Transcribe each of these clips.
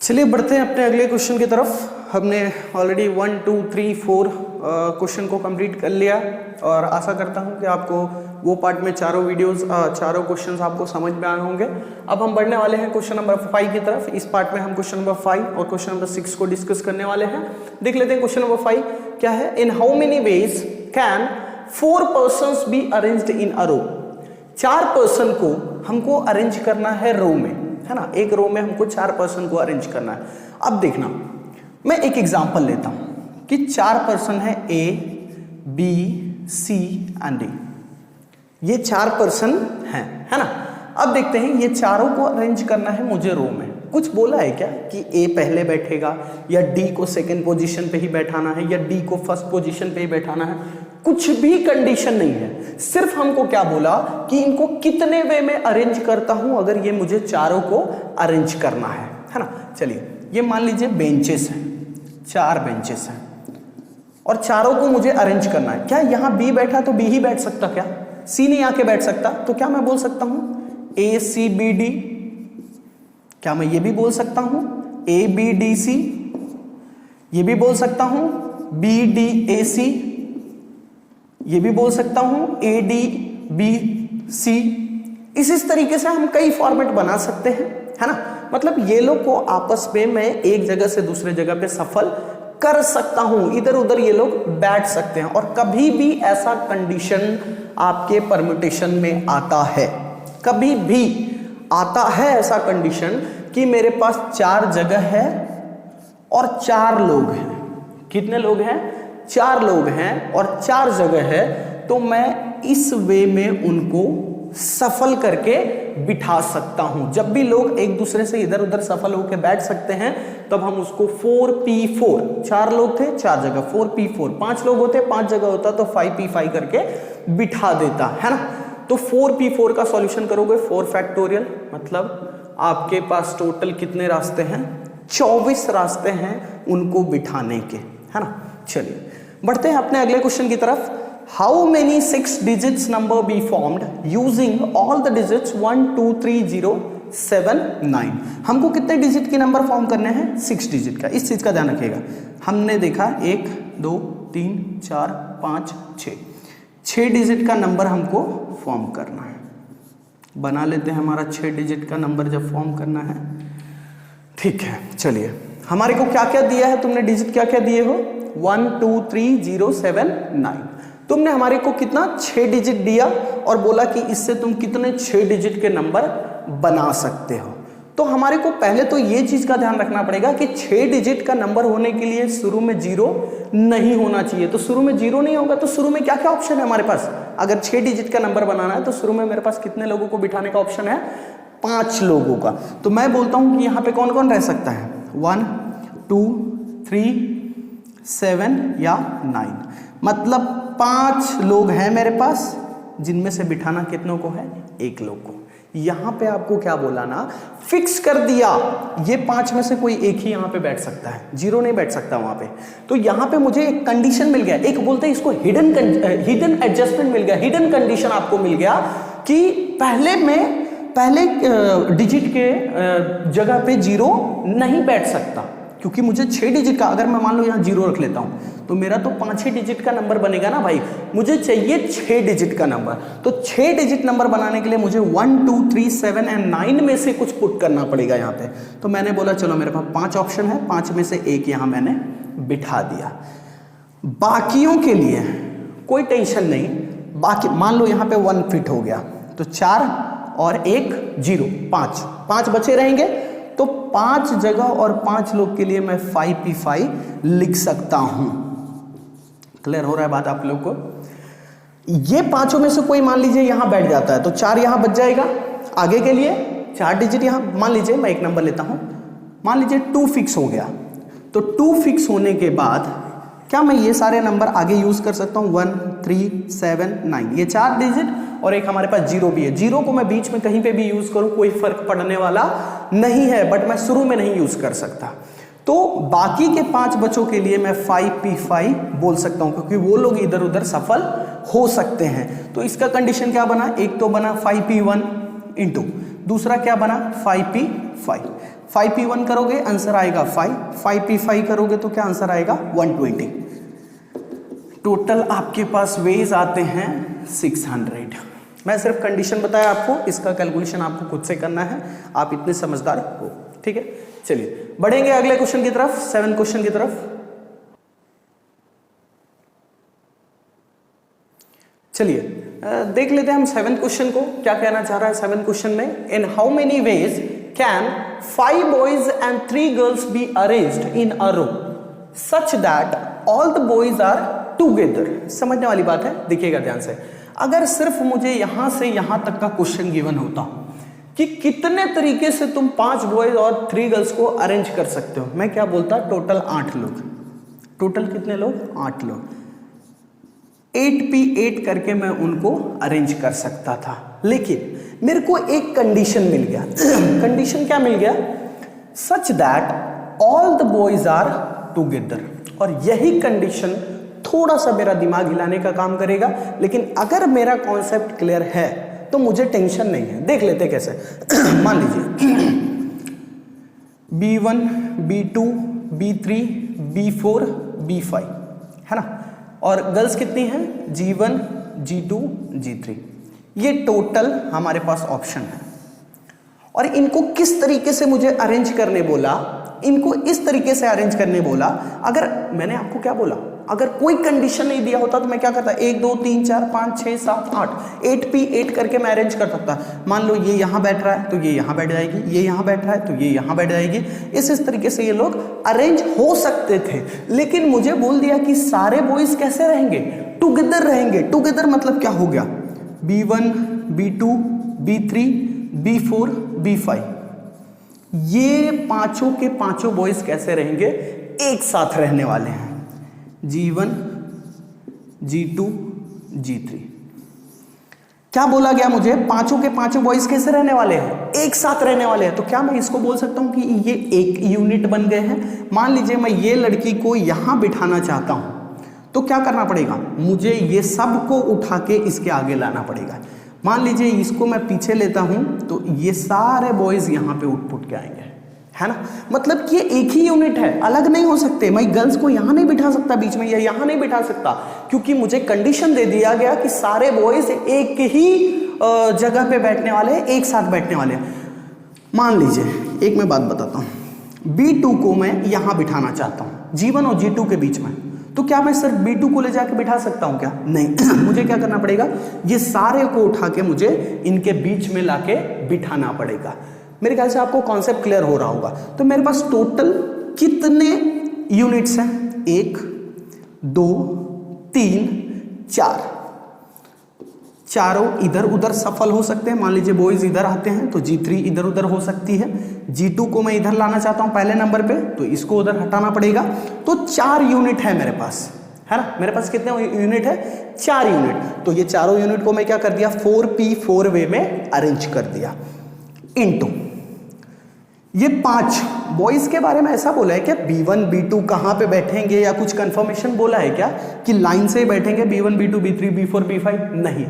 चलिए बढ़ते हैं अपने अगले क्वेश्चन की तरफ। हमने ऑलरेडी 1 2 3 4 क्वेश्चन को कंप्लीट कर लिया और आशा करता हूं कि आपको वो पार्ट में चारों क्वेश्चंस आपको समझ में आए होंगे। अब हम बढ़ने वाले हैं क्वेश्चन नंबर 5 की तरफ। इस पार्ट में हम क्वेश्चन नंबर 5 और क्वेश्चन नंबर 6 को डिस्कस करने वाले हैं। देख लेते हैं क्वेश्चन नंबर 5 क्या है। In how many ways can 4 persons be arranged in a row. 4 person को हमको अरेंज करना है रो में, है ना। एक रो में हमको 4 पर्सन को अरेंज करना है। अब देखना, मैं एक एग्जांपल लेता हूं कि 4 पर्सन है A B C and D. ये 4 पर्सन हैं, है ना। अब देखते हैं ये चारों को अरेंज करना है मुझे रो में। कुछ बोला है क्या कि ए पहले बैठेगा या डी को सेकंड पोजीशन पे ही बैठाना है या डी को फर्स्ट पोजीशन पे ही बैठाना है। कुछ भी कंडीशन नहीं है। सिर्फ हमको क्या बोला कि इनको कितने वे में अरेंज करता हूं अगर ये मुझे चारों को अरेंज करना है ना। चलिए ये मान लीजिए बेंचेस हैं, 4 बेंचेस हैं और चारों को मुझे अरेंज करना है। क्या यहां बी बैठा तो बी ही बैठ सकता, क्या सी नहीं आके बैठ सकता? तो क्या मैं बोल सकता हूं ए सी बी डी? क्या मैं ये भी बोल सकता हूं ए बी डी सी? ये भी बोल सकता हूं बी डी ए सी? ये भी बोल सकता हूं ए डी बी सी? इस तरीके से हम कई फॉर्मेट बना सकते हैं, है ना। मतलब ये लोग को आपस में मैं एक जगह से दूसरे जगह पे सफल कर सकता हूं, इधर उधर ये लोग बैठ सकते हैं। और कभी भी ऐसा कंडीशन आपके परम्यूटेशन में आता है, कभी भी आता है ऐसा कंडीशन कि मेरे पास 4 जगह है और 4 लोग हैं। कितने लोग हैं? 4 लोग हैं और 4 जगह है, तो मैं इस वे में उनको सफल करके बिठा सकता हूं। जब भी लोग एक दूसरे से इधर उधर सफल होकर बैठ सकते हैं तब हम उसको 4p4, 4 लोग थे 4 जगह 4p4, 5 लोग होते 5 जगह होता तो 5p5 करके बिठा देता, है ना। तो 4p4 का सॉल्यूशन करोगे 4 फैक्टोरियल, मतलब आपके पास टोटल कितने रास्ते हैं? 24 रास्ते हैं उनको बिठाने के, है ना। चलिए बढ़ते हैं अपने अगले क्वेश्चन की तरफ। How many 6 digits number be formed using all the digits 1 2 3 0 7 9। हमको कितने डिजिट के नंबर फॉर्म करने हैं? 6 डिजिट का। इस चीज का ध्यान रखिएगा। हमने देखा 1 2 3 4 5 6 डिजिट का नंबर हमको फॉर्म करना है। बना लेते हैं हमारा 6 डिजिट का नंबर जब फॉर्म करना है, ठीक है। चलिए हमारे को क्या क्या दिया है? तुमने डिजिट क्या क्या दिए हो? 1 2 3 0 7 9। तुमने हमारे को कितना? 6 डिजिट दिया और बोला कि इससे तुम कितने 6 डिजिट के नंबर बना सकते हो। तो हमारे को पहले तो ये चीज का ध्यान रखना पड़ेगा कि 6 डिजिट का नंबर होने के लिए शुरू में 0 नहीं होना चाहिए। तो शुरू में 0 नहीं होगा तो शुरू में क्या क्या ऑप्शन है हमारे पास? अगर 6 डिजिट का नंबर बनाना है तो शुरू में मेरे पास कितने लोगों को बिठाने का ऑप्शन है? 5 लोगों का। तो मैं बोलता हूं कि यहां पे कौन कौन रह सकता है? 1 2 3 7 या 9, मतलब 5 लोग हैं मेरे पास, जिनमें से बिठाना कितनों को है? 1 लोग को। यहां पे आपको क्या बोला ना, फिक्स कर दिया ये 5 में से कोई एक ही यहां पे बैठ सकता है, 0 नहीं बैठ सकता वहां पे। तो यहां पे मुझे एक कंडीशन मिल गया, एक बोलते हैं इसको हिडन एडजस्टमेंट मिल गया, हिडन कंडीशन आपको मिल गया कि पहले डिजिट के जगह पे 0 नहीं बैठ सकता, क्योंकि मुझे 6 डिजिट का, अगर मैं मान लो यहाँ 0 रख लेता हूं तो मेरा तो 5 ही डिजिट का नंबर बनेगा ना भाई। मुझे चाहिए 6 डिजिट का नंबर। तो 6 डिजिट नंबर बनाने के लिए मुझे 1 2 3 7 एंड 9 में से कुछ पुट करना पड़ेगा यहाँ पे। तो मैंने बोला चलो मेरे पास 5 ऑप्शन है, 5 में से एक यहाँ मैंने बिठा दिया। बाकियों के लिए कोई टेंशन नहीं। बाकी मान लो यहाँ पे 1 फिट हो गया तो 4 और 1 0, 5 बचे रहेंगे। तो 5 जगह और 5 लोग के लिए मैं 5p5 लिख सकता हूं। क्लियर हो रहा है बात आप लोग को? ये 5 में से कोई मान लीजिए यहां बैठ जाता है तो 4 यहां बच जाएगा आगे के लिए। 4 डिजिट यहां, मान लीजिए मैं एक नंबर लेता हूं, मान लीजिए 2 फिक्स हो गया। तो 2 फिक्स होने के बाद क्या मैं ये सारे नंबर आगे यूज कर सकता हूं? 1 3 7 9, ये 4 डिजिट और एक हमारे पास 0 भी है। 0 को मैं बीच में कहीं पे भी यूज करूं कोई फर्क पड़ने वाला नहीं है, बट मैं शुरू में नहीं यूज कर सकता। तो बाकी के 5 बच्चों के लिए मैं 5p5 बोल सकता हूं, क्योंकि वो लोग इधर उधर सफल हो सकते हैं। तो इसका कंडीशन क्या बना? एक तो बना 5p1 इंटू, दूसरा क्या बना? 5p5। 5p1 करोगे आंसर आएगा 5, 5p5 करोगे तो क्या आंसर आएगा 120। टोटल आपके पास वेज आते हैं 600। मैं सिर्फ कंडीशन बताया आपको, इसका कैलकुलेशन आपको खुद से करना है, आप इतने समझदार हो, ठीक है। चलिए बढ़ेंगे अगले क्वेश्चन की तरफ, 7 क्वेश्चन की तरफ। चलिए देख लेते हैं हम 7 क्वेश्चन को, क्या कहना चाह रहा है 7 क्वेश्चन में। In how many ways can 5 boys and 3 girls be arranged in a row such that all the boys are together. समझने वाली बात है, देखिएगा ध्यान से। अगर सिर्फ मुझे यहां से यहां तक का क्वेश्चन गिवन होता कि कितने तरीके से तुम 5 बॉयज और 3 गर्ल्स को अरेंज कर सकते हो, मैं क्या बोलता, टोटल 8 लोग। टोटल कितने लोग, 8 लोग। 8p8 करके मैं उनको अरेंज कर सकता था, लेकिन मेरे को एक कंडीशन मिल गया। कंडीशन क्या मिल गया, such that all the boys are together. और यही कंडीशन थोड़ा सा मेरा दिमाग हिलाने का काम करेगा, लेकिन अगर मेरा कॉन्सेप्ट क्लियर है तो मुझे टेंशन नहीं है। देख लेते कैसे। मान लीजिए B1 B2 B3 B4 B5 है ना, और गर्ल्स कितनी हैं, G1 G2 G3। ये टोटल हमारे पास ऑप्शन है, और इनको किस तरीके से मुझे अरेंज करने बोला, इनको इस तरीके से अरेंज करने बोला। अगर मैंने आपको क्या बोला, अगर कोई कंडीशन नहीं दिया होता तो मैं क्या करता, 1 2 3 4 5 6 7 8 8p8 करके मैं अरेंज कर सकता। मान लो ये यहां बैठ रहा है तो ये यहां बैठ जाएगी, ये यहां बैठ रहा है तो ये यहां बैठ जाएगी। इस तरीके से ये लोग अरेंज हो सकते थे, लेकिन मुझे बोल दिया कि सारे बॉयज कैसे रहेंगे, टुगेदर रहेंगे। टुगेदर मतलब क्या हो गया, B1 B2 B3 B4 B5, ये पांचों के पांचों बॉयज कैसे रहेंगे, एक साथ रहने वाले हैं। G1 G2 G3 क्या बोला गया मुझे, पांचों के पांचों बॉयज कैसे रहने वाले हैं, एक साथ रहने वाले हैं। तो क्या मैं इसको बोल सकता हूं कि ये एक यूनिट बन गए हैं। मान लीजिए मैं ये लड़की को यहां बिठाना चाहता हूं, तो क्या करना पड़ेगा, मुझे ये सब को उठा के इसके आगे लाना पड़ेगा। मान लीजिए इसको मैं पीछे लेता हूं तो ये सारे बॉयज यहां पे उठ पुट के आएंगे, है ना। मतलब कि ये एक ही यूनिट है, अलग नहीं हो सकते। मैं गर्ल्स को यहां नहीं बिठा सकता बीच में, या यहां नहीं बिठा सकता, क्योंकि मुझे कंडीशन दे दिया गया कि सारे बॉयज एक ही जगह पे बैठने वाले हैं, एक साथ बैठने वाले हैं। मान लीजिए एक मैं बात बताता हूं, B2 को मैं यहां बिठाना चाहता हूं G1 और G2 के बीच में, तो क्या मैं सिर्फ B2 को ले जाके बिठा सकता हूं क्या, नहीं। मुझे क्या करना पड़ेगा, ये सारे को उठा के मुझे इनके बीच में लाके बिठाना पड़ेगा। मेरे ख्याल से आपको कॉन्सेप्ट क्लियर हो रहा होगा। तो मेरे पास टोटल कितने यूनिट्स हैं, 1 2 3 4, चारों इधर उधर सफल हो सकते हैं। मान लीजिए बॉयज इधर आते हैं तो G3 इधर उधर हो सकती है। G2 को मैं इधर लाना चाहता हूं पहले नंबर पे, तो इसको उधर हटाना पड़ेगा। तो 4 यूनिट है मेरे पास, है ना। मेरे पास कितने यूनिट है, 4 यूनिट। तो ये चारों यूनिट को मैं क्या कर दिया, 4p4 वे में अरेंज कर दिया। इनटू ये 5 बॉयज के बारे में ऐसा बोला है क्या, B1 B2 कहां पे बैठेंगे, या कुछ कंफर्मेशन बोला है क्या कि लाइन से बैठेंगे B1 B2 B3 B4 B5, नहीं।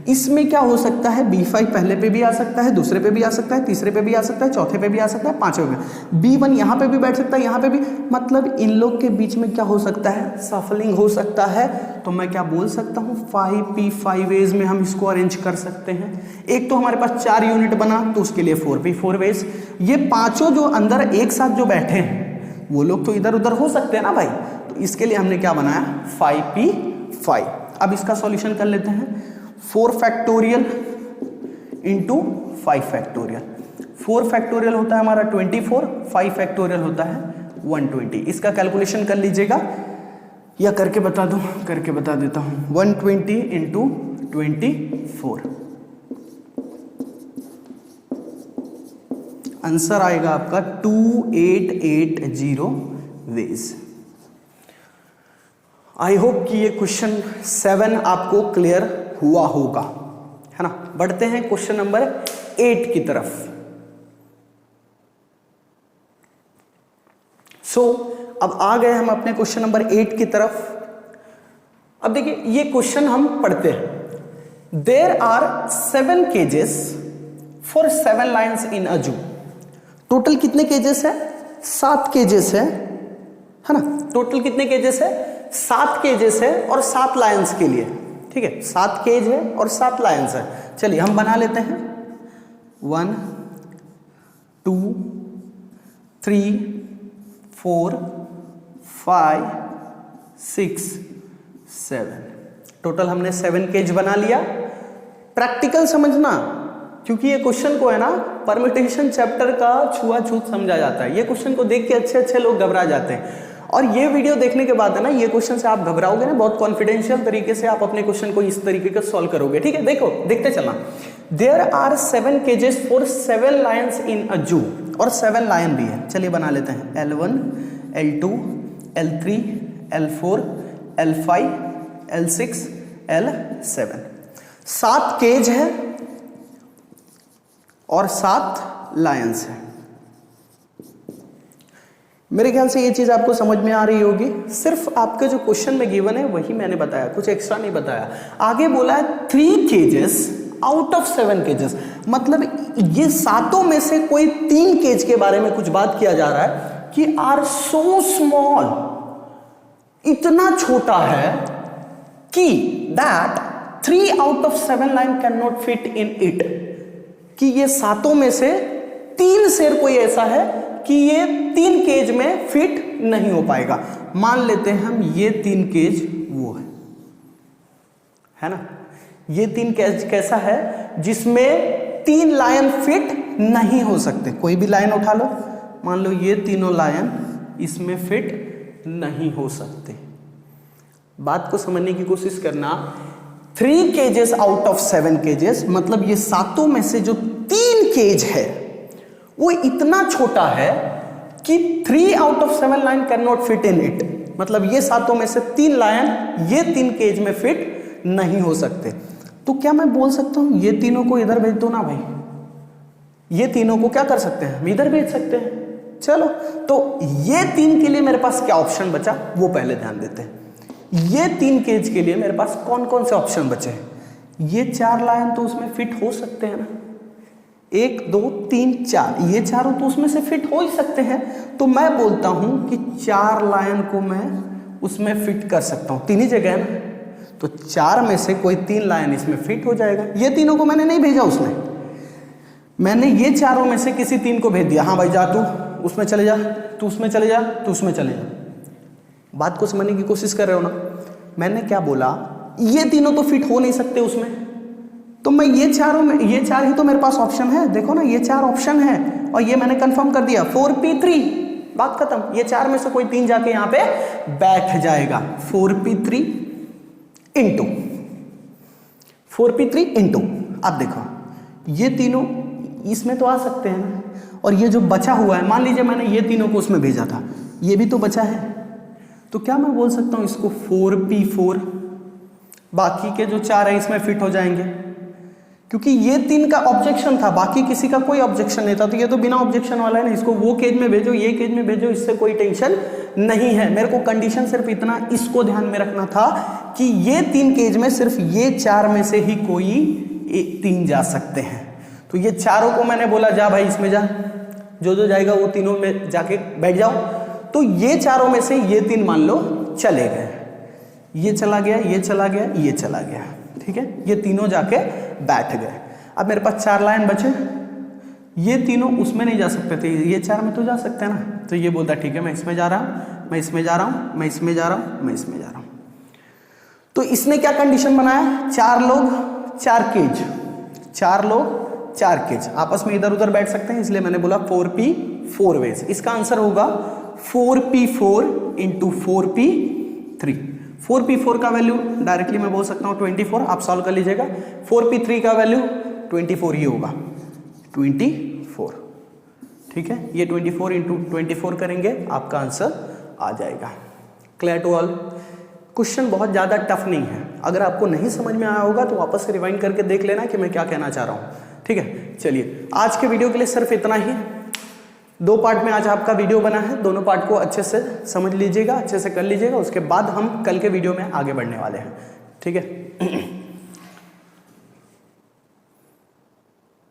इसमें क्या हो सकता है, B5 पहले पे भी आ सकता है, दूसरे पे भी आ सकता है, तीसरे पे भी आ सकता है, चौथे पे भी आ सकता है, पांचवें पे। B1 यहां पे भी बैठ सकता है, यहां पे भी, मतलब इन लोग के बीच में क्या हो सकता है, सफलिंग हो सकता है। तो मैं क्या बोल सकता हूं, 5p5 वेज में हम इसको अरेंज कर सकते हैं। एक तो हमारे पास 4 यूनिट बना, तो उसके लिए 4p4 वेज। ये पांचों जो अंदर एक साथ जो बैठे हैं वो लोग तो इधर उधर हो सकते हैं ना भाई, तो इसके लिए हमने क्या बनाया, 5p5। अब इसका सॉल्यूशन कर लेते हैं, 4 फैक्टोरियल इंटू 5 फैक्टोरियल। 4 फैक्टोरियल होता है हमारा 24, 5 फैक्टोरियल होता है 120। इसका कैलकुलेशन कर लीजिएगा, या करके बता दूं, करके बता देता हूं। 120 इंटू 24, आंसर आएगा आपका 2880 वेज। आई होप कि ये क्वेश्चन 7 आपको क्लियर हुआ होगा, है ना। बढ़ते हैं क्वेश्चन नंबर 8 की तरफ। अब आ गए हम अपने क्वेश्चन नंबर 8 की तरफ। अब देखिए ये क्वेश्चन हम पढ़ते हैं। देयर आर 7 केजेस फॉर 7 लायंस इन अ जू। टोटल कितने केजेस है? 7 केजेस है ना? टोटल कितने केजेस है? 7 केजेस है और 7 लायंस के लिए, ठीक है, 7 केज है और 7 लायंस है। चलिए हम बना लेते हैं 1 2 3 4 5 6 7, टोटल हमने 7 केज बना लिया। प्रैक्टिकल समझना, क्योंकि ये क्वेश्चन को है ना परम्यूटेशन चैप्टर का छुआछूत समझा जाता है। ये क्वेश्चन को देख के अच्छे लोग घबरा जाते हैं, और ये वीडियो देखने के बाद है ना, ये क्वेश्चन से आप घबराओगे ना, बहुत कॉन्फिडेंशियल तरीके से आप अपने क्वेश्चन को इस तरीके का सॉल्व करोगे, ठीक है। देखो देखते चलना। देयर आर 7 केजेस फॉर 7 लायंस इन अ जू, और 7 लायन भी है। चलिए बना लेते हैं L1 L2 L3 L4 L5 L6 L7, 7 cage है और 7 लायंस है। मेरे ख्याल से ये चीज आपको समझ में आ रही होगी। सिर्फ आपके जो क्वेश्चन में गिवन है वही मैंने बताया, कुछ एक्स्ट्रा नहीं बताया। आगे बोला है 3 केजेस आउट ऑफ 7 केजेस, मतलब ये 7 में से कोई 3 केज के बारे में कुछ बात किया जा रहा है कि आर सो स्मॉल, इतना छोटा है कि that 3 out of 7 line can not fit in it, कि ये 7 में से 3 शेर कोई ऐसा है कि ये 3 केज में फिट नहीं हो पाएगा। मान लेते हैं हम ये 3 केज वो है ना, ये 3 केज कैसा है जिसमें 3 लायन फिट नहीं हो सकते। कोई भी लाइन उठा लो, मान लो ये तीनों लायन इसमें फिट नहीं हो सकते। बात को समझने की कोशिश करना। 3 केजेस आउट ऑफ 7 केजेस, मतलब ये 7 में से जो 3 केज है वो इतना छोटा है कि 3 out of 7 line can not fit in it, मतलब ये 7 में से 3 लायन ये 3 केज में फिट नहीं हो सकते। तो क्या मैं बोल सकता हूं ये तीनों को इधर भेज दो ना भाई, ये तीनों को क्या कर सकते हैं, हम इधर भेज सकते हैं। चलो, तो ये 3 के लिए मेरे पास क्या ऑप्शन बचा वो पहले ध्यान देते हैं। ये 3 केज के लिए मेरे पास कौन कौन से ऑप्शन बचे हैं? ये 4 लायन तो उसमें फिट हो सकते हैं ना, 1 2 3 4, ये चारों तो उसमें से फिट हो ही सकते हैं। तो मैं बोलता हूं कि 4 लायन को मैं उसमें फिट कर सकता हूं, 3 ही जगह है ना, तो 4 में से कोई 3 लायन इसमें फिट हो जाएगा। ये तीनों को मैंने नहीं भेजा उसमें, मैंने ये चारों में से किसी 3 को भेज दिया। हाँ भाई जा, तू उसमें चले जा, तू उसमें चले जा, तू उसमें चले जा। बात को समझने की कोशिश कर रहे हो ना। मैंने क्या बोला, ये तीनों तो फिट हो नहीं सकते उसमें, तो मैं ये चारों में, ये 4 ही तो मेरे पास ऑप्शन है। देखो ना, ये 4 ऑप्शन है और ये मैंने कंफर्म कर दिया 4p3, बात खत्म। ये 4 में से कोई 3 जाके यहां पे बैठ जाएगा। 4p3 इंटू 4p3 इंटू, अब देखो ये तीनों इसमें तो आ सकते हैं ना, और ये जो बचा हुआ है, मान लीजिए मैंने ये तीनों को उसमें भेजा था, ये भी तो बचा है, तो क्या मैं बोल सकता हूं इसको 4p4, बाकी के जो 4 है इसमें फिट हो जाएंगे, क्योंकि ये 3 का ऑब्जेक्शन था, बाकी किसी का कोई ऑब्जेक्शन नहीं था, तो ये तो बिना ऑब्जेक्शन वाला है ना, इसको वो केज में भेजो, ये केज में भेजो, इससे कोई टेंशन नहीं है। मेरे को कंडीशन सिर्फ इतना, इसको ध्यान में रखना था कि ये 3 केज में सिर्फ ये 4 में से ही कोई 3 जा सकते हैं। तो ये चारों को मैंने बोला जा भाई इसमें जा, जो जाएगा वो तीनों में जाके बैठ जाओ। तो ये चारों में से ये 3 मान लो चले गए, ये चला गया, ये चला गया, ये चला गया, ठीक है, ये तीनों जाके बैठ गए। अब मेरे पास 4 लाइन बचे, ये तीनों उसमें नहीं जा सकते थे, ये 4 में तो जा सकते हैं ना। तो ये बोलता ठीक है मैं इसमें जा रहा हूं, मैं इसमें जा रहा हूं, मैं इसमें जा रहा हूं, मैं इसमें जा रहा हूं। तो इसने क्या कंडीशन बनाया, 4 लोग 4 केज, 4 लोग 4 केज आपस में इधर उधर बैठ सकते हैं, इसलिए मैंने बोला 4p4 वेज। इसका आंसर होगा 4p4 इंटू 4p3। 4p4 का वैल्यू डायरेक्टली मैं बोल सकता हूँ 24, आप सॉल्व कर लीजिएगा। 4p3 का वैल्यू 24 ही होगा, 24, ठीक है। ये 24 इंटू 24 करेंगे, आपका आंसर आ जाएगा। Clear to all. क्वेश्चन बहुत ज़्यादा टफ नहीं है, अगर आपको नहीं समझ में आया होगा तो वापस से रिवाइंड करके देख लेना कि मैं क्या कहना चाह रहा हूँ, ठीक है। चलिए आज के वीडियो के लिए सिर्फ इतना ही। 2 पार्ट में आज आपका वीडियो बना है, दोनों पार्ट को अच्छे से समझ लीजिएगा, अच्छे से कर लीजिएगा, उसके बाद हम कल के वीडियो में आगे बढ़ने वाले हैं, ठीक है।